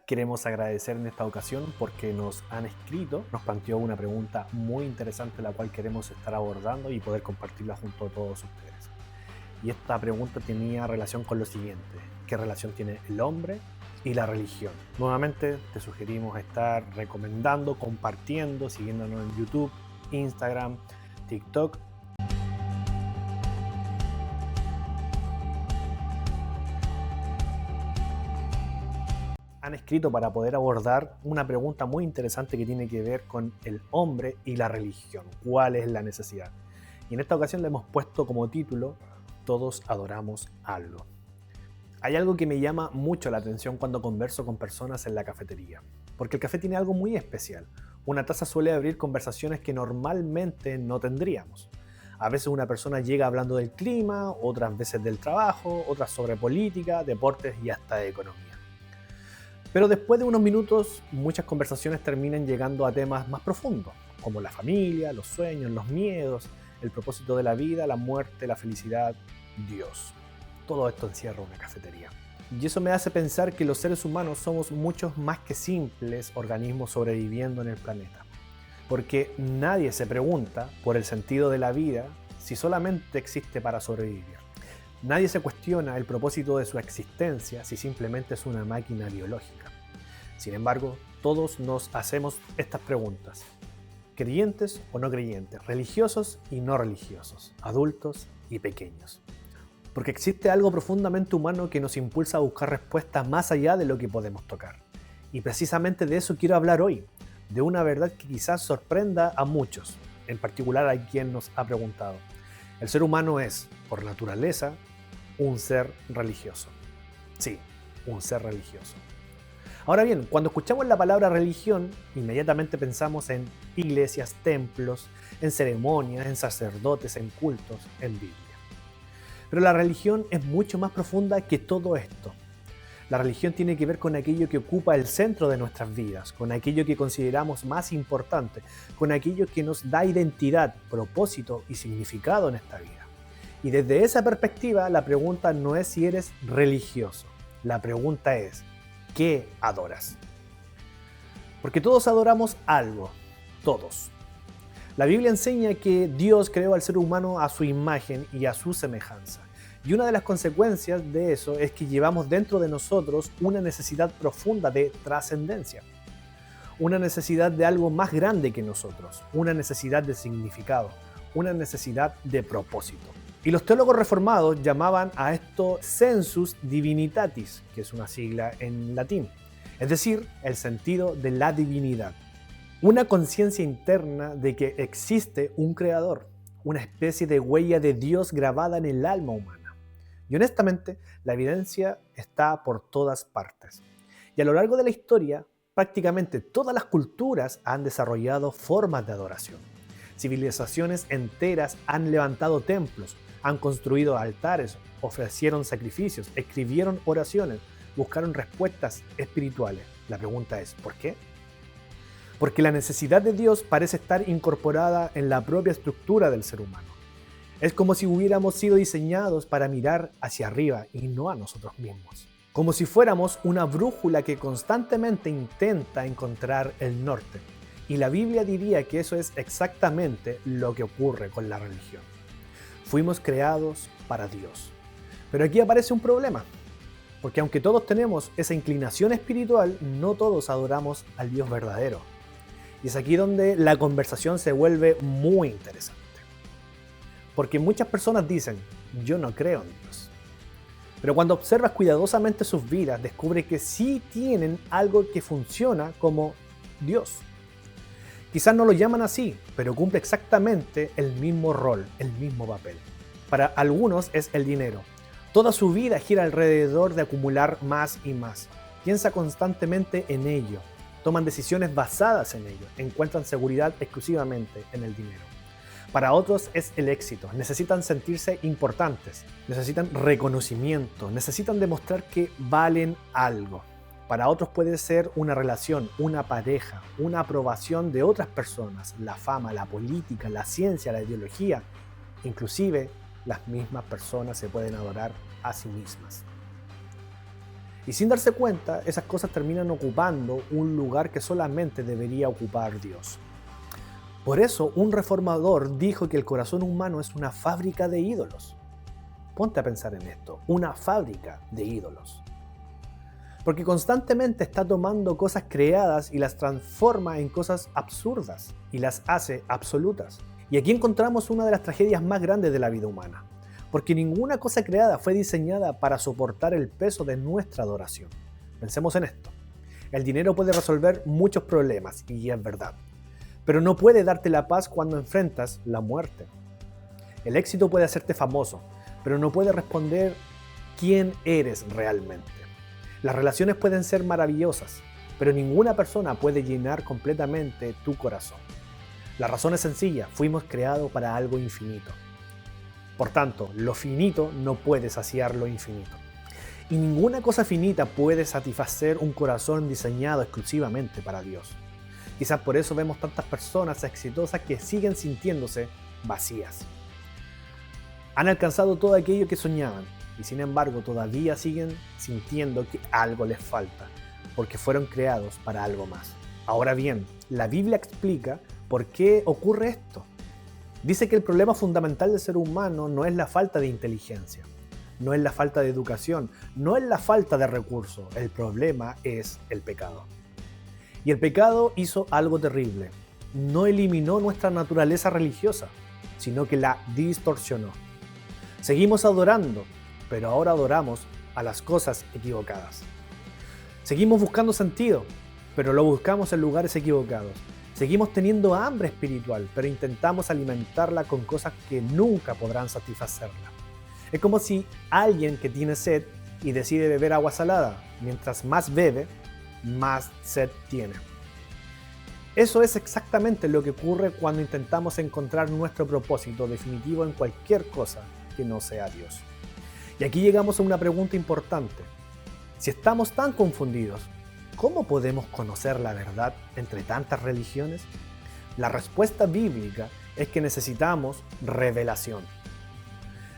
Queremos agradecer en esta ocasión porque nos han escrito, nos planteó una pregunta muy interesante la cual queremos estar abordando y poder compartirla junto a todos ustedes. Y esta pregunta tenía relación con lo siguiente: ¿qué relación tiene el hombre y la religión? Nuevamente te sugerimos estar recomendando, compartiendo, siguiéndonos en YouTube, Instagram, TikTok. Han escrito para poder abordar una pregunta muy interesante que tiene que ver con el hombre y la religión. ¿Cuál es la necesidad? Y en esta ocasión le hemos puesto como título: Todos adoramos algo. Hay algo que me llama mucho la atención cuando converso con personas en la cafetería, porque el café tiene algo muy especial. Una taza suele abrir conversaciones que normalmente no tendríamos. A veces una persona llega hablando del clima, otras veces del trabajo, otras sobre política, deportes y hasta de economía. Pero después de unos minutos, muchas conversaciones terminan llegando a temas más profundos, como la familia, los sueños, los miedos, el propósito de la vida, la muerte, la felicidad, Dios. Todo esto encierra una cafetería. Y eso me hace pensar que los seres humanos somos muchos más que simples organismos sobreviviendo en el planeta. Porque nadie se pregunta por el sentido de la vida si solamente existe para sobrevivir. Nadie se cuestiona el propósito de su existencia si simplemente es una máquina biológica. Sin embargo, todos nos hacemos estas preguntas: creyentes o no creyentes, religiosos y no religiosos, adultos y pequeños. Porque existe algo profundamente humano que nos impulsa a buscar respuestas más allá de lo que podemos tocar. Y precisamente de eso quiero hablar hoy, de una verdad que quizás sorprenda a muchos, en particular a quien nos ha preguntado. El ser humano es, por naturaleza, un ser religioso. Sí, un ser religioso. Ahora bien, cuando escuchamos la palabra religión, inmediatamente pensamos en iglesias, templos, en ceremonias, en sacerdotes, en cultos, en Biblia. Pero la religión es mucho más profunda que todo esto. La religión tiene que ver con aquello que ocupa el centro de nuestras vidas, con aquello que consideramos más importante, con aquello que nos da identidad, propósito y significado en esta vida. Y desde esa perspectiva, la pregunta no es si eres religioso. La pregunta es: ¿qué adoras? Porque todos adoramos algo. Todos. La Biblia enseña que Dios creó al ser humano a su imagen y a su semejanza. Y una de las consecuencias de eso es que llevamos dentro de nosotros una necesidad profunda de trascendencia. Una necesidad de algo más grande que nosotros. Una necesidad de significado. Una necesidad de propósito. Y los teólogos reformados llamaban a esto sensus divinitatis, que es una sigla en latín, es decir, el sentido de la divinidad. Una conciencia interna de que existe un creador, una especie de huella de Dios grabada en el alma humana. Y honestamente, la evidencia está por todas partes. Y a lo largo de la historia, prácticamente todas las culturas han desarrollado formas de adoración. Civilizaciones enteras han levantado templos, han construido altares, ofrecieron sacrificios, escribieron oraciones, buscaron respuestas espirituales. La pregunta es: ¿por qué? Porque la necesidad de Dios parece estar incorporada en la propia estructura del ser humano. Es como si hubiéramos sido diseñados para mirar hacia arriba y no a nosotros mismos. Como si fuéramos una brújula que constantemente intenta encontrar el norte. Y la Biblia diría que eso es exactamente lo que ocurre con la religión. Fuimos creados para Dios. Pero aquí aparece un problema, porque aunque todos tenemos esa inclinación espiritual, no todos adoramos al Dios verdadero. Y es aquí donde la conversación se vuelve muy interesante. Porque muchas personas dicen: yo no creo en Dios. Pero cuando observas cuidadosamente sus vidas, descubres que sí tienen algo que funciona como Dios. Quizás no lo llaman así, pero cumple exactamente el mismo rol, el mismo papel. Para algunos es el dinero. Toda su vida gira alrededor de acumular más y más. Piensa constantemente en ello. Toman decisiones basadas en ello. Encuentran seguridad exclusivamente en el dinero. Para otros es el éxito. Necesitan sentirse importantes. Necesitan reconocimiento. Necesitan demostrar que valen algo. Para otros puede ser una relación, una pareja, una aprobación de otras personas, la fama, la política, la ciencia, la ideología. Inclusive, las mismas personas se pueden adorar a sí mismas. Y sin darse cuenta, esas cosas terminan ocupando un lugar que solamente debería ocupar Dios. Por eso, un reformador dijo que el corazón humano es una fábrica de ídolos. Ponte a pensar en esto, una fábrica de ídolos. Porque constantemente está tomando cosas creadas y las transforma en cosas absurdas y las hace absolutas. Y aquí encontramos una de las tragedias más grandes de la vida humana. Porque ninguna cosa creada fue diseñada para soportar el peso de nuestra adoración. Pensemos en esto. El dinero puede resolver muchos problemas, y es verdad. Pero no puede darte la paz cuando enfrentas la muerte. El éxito puede hacerte famoso, pero no puede responder quién eres realmente. Las relaciones pueden ser maravillosas, pero ninguna persona puede llenar completamente tu corazón. La razón es sencilla, fuimos creados para algo infinito. Por tanto, lo finito no puede saciar lo infinito. Y ninguna cosa finita puede satisfacer un corazón diseñado exclusivamente para Dios. Quizás por eso vemos tantas personas exitosas que siguen sintiéndose vacías. Han alcanzado todo aquello que soñaban y sin embargo todavía siguen sintiendo que algo les falta, porque fueron creados para algo más. Ahora bien, la Biblia explica por qué ocurre esto. Dice que el problema fundamental del ser humano no es la falta de inteligencia, no es la falta de educación, no es la falta de recursos, el problema es el pecado. Y el pecado hizo algo terrible. No eliminó nuestra naturaleza religiosa, sino que la distorsionó. Seguimos adorando, pero ahora adoramos a las cosas equivocadas. Seguimos buscando sentido, pero lo buscamos en lugares equivocados. Seguimos teniendo hambre espiritual, pero intentamos alimentarla con cosas que nunca podrán satisfacerla. Es como si alguien que tiene sed y decide beber agua salada, mientras más bebe, más sed tiene. Eso es exactamente lo que ocurre cuando intentamos encontrar nuestro propósito definitivo en cualquier cosa que no sea Dios. Y aquí llegamos a una pregunta importante. Si estamos tan confundidos, ¿cómo podemos conocer la verdad entre tantas religiones? La respuesta bíblica es que necesitamos revelación.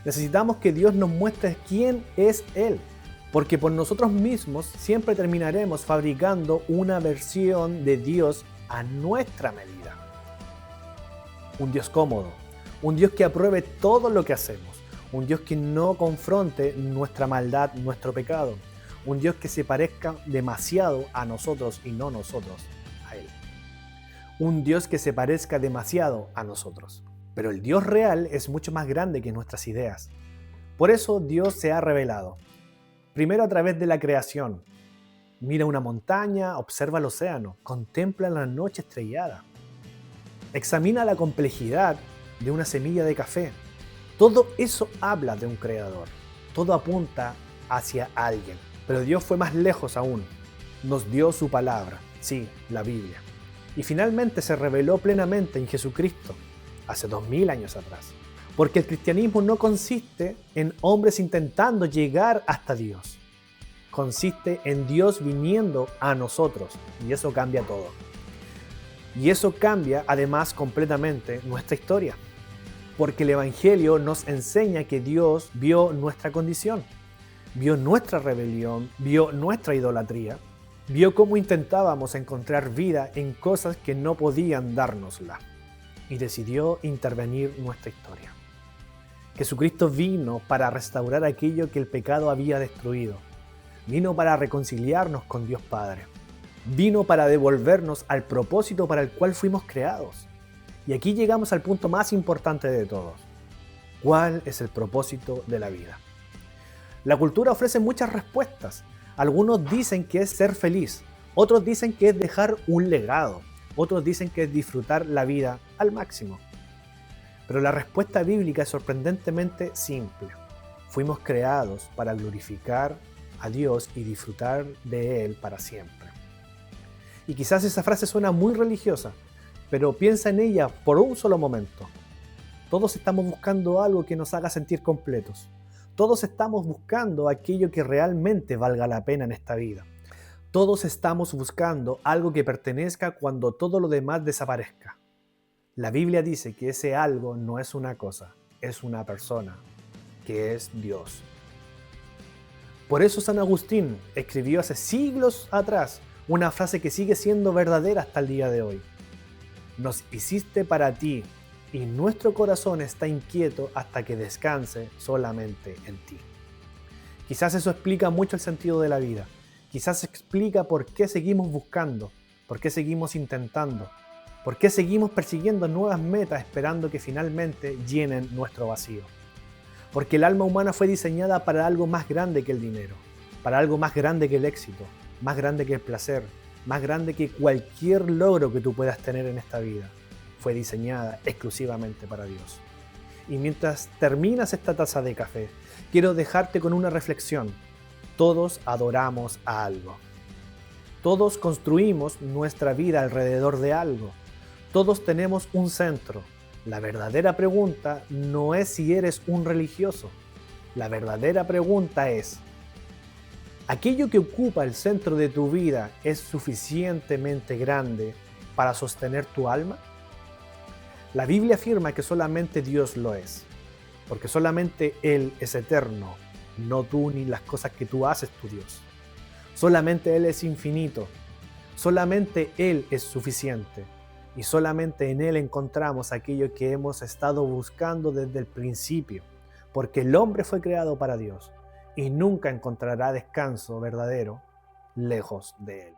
Necesitamos que Dios nos muestre quién es Él, porque por nosotros mismos siempre terminaremos fabricando una versión de Dios a nuestra medida. Un Dios cómodo, un Dios que apruebe todo lo que hacemos, un Dios que no confronte nuestra maldad, nuestro pecado, un Dios que se parezca demasiado a nosotros y no nosotros a Él. Un Dios que se parezca demasiado a nosotros. Pero el Dios real es mucho más grande que nuestras ideas. Por eso Dios se ha revelado. Primero a través de la creación. Mira una montaña, observa el océano, contempla la noche estrellada. Examina la complejidad de una semilla de café. Todo eso habla de un creador. Todo apunta hacia alguien. Pero Dios fue más lejos aún. Nos dio su palabra, sí, la Biblia. Y finalmente se reveló plenamente en Jesucristo, hace 2000 años atrás. Porque el cristianismo no consiste en hombres intentando llegar hasta Dios. Consiste en Dios viniendo a nosotros. Y eso cambia todo. Y eso cambia además completamente nuestra historia. Porque el Evangelio nos enseña que Dios vio nuestra condición. Vio nuestra rebelión, vio nuestra idolatría, vio cómo intentábamos encontrar vida en cosas que no podían dárnosla y decidió intervenir nuestra historia. Jesucristo vino para restaurar aquello que el pecado había destruido. Vino para reconciliarnos con Dios Padre. Vino para devolvernos al propósito para el cual fuimos creados. Y aquí llegamos al punto más importante de todos. ¿Cuál es el propósito de la vida? La cultura ofrece muchas respuestas. Algunos dicen que es ser feliz, otros dicen que es dejar un legado, otros dicen que es disfrutar la vida al máximo. Pero la respuesta bíblica es sorprendentemente simple. Fuimos creados para glorificar a Dios y disfrutar de Él para siempre. Y quizás esa frase suena muy religiosa, pero piensa en ella por un solo momento. Todos estamos buscando algo que nos haga sentir completos. Todos estamos buscando aquello que realmente valga la pena en esta vida. Todos estamos buscando algo que pertenezca cuando todo lo demás desaparezca. La Biblia dice que ese algo no es una cosa, es una persona, que es Dios. Por eso San Agustín escribió hace siglos atrás una frase que sigue siendo verdadera hasta el día de hoy. Nos hiciste para ti, y nuestro corazón está inquieto hasta que descanse solamente en ti. Quizás eso explica mucho el sentido de la vida. Quizás explica por qué seguimos buscando, por qué seguimos intentando, por qué seguimos persiguiendo nuevas metas esperando que finalmente llenen nuestro vacío. Porque el alma humana fue diseñada para algo más grande que el dinero, para algo más grande que el éxito, más grande que el placer, más grande que cualquier logro que tú puedas tener en esta vida. Fue diseñada exclusivamente para Dios. Y mientras terminas esta taza de café, quiero dejarte con una reflexión. Todos adoramos a algo. Todos construimos nuestra vida alrededor de algo. Todos tenemos un centro. La verdadera pregunta no es si eres un religioso. La verdadera pregunta es, ¿aquello que ocupa el centro de tu vida es suficientemente grande para sostener tu alma? La Biblia afirma que solamente Dios lo es, porque solamente Él es eterno, no tú ni las cosas que tú haces tu Dios. Solamente Él es infinito, solamente Él es suficiente y solamente en Él encontramos aquello que hemos estado buscando desde el principio, porque el hombre fue creado para Dios y nunca encontrará descanso verdadero lejos de Él.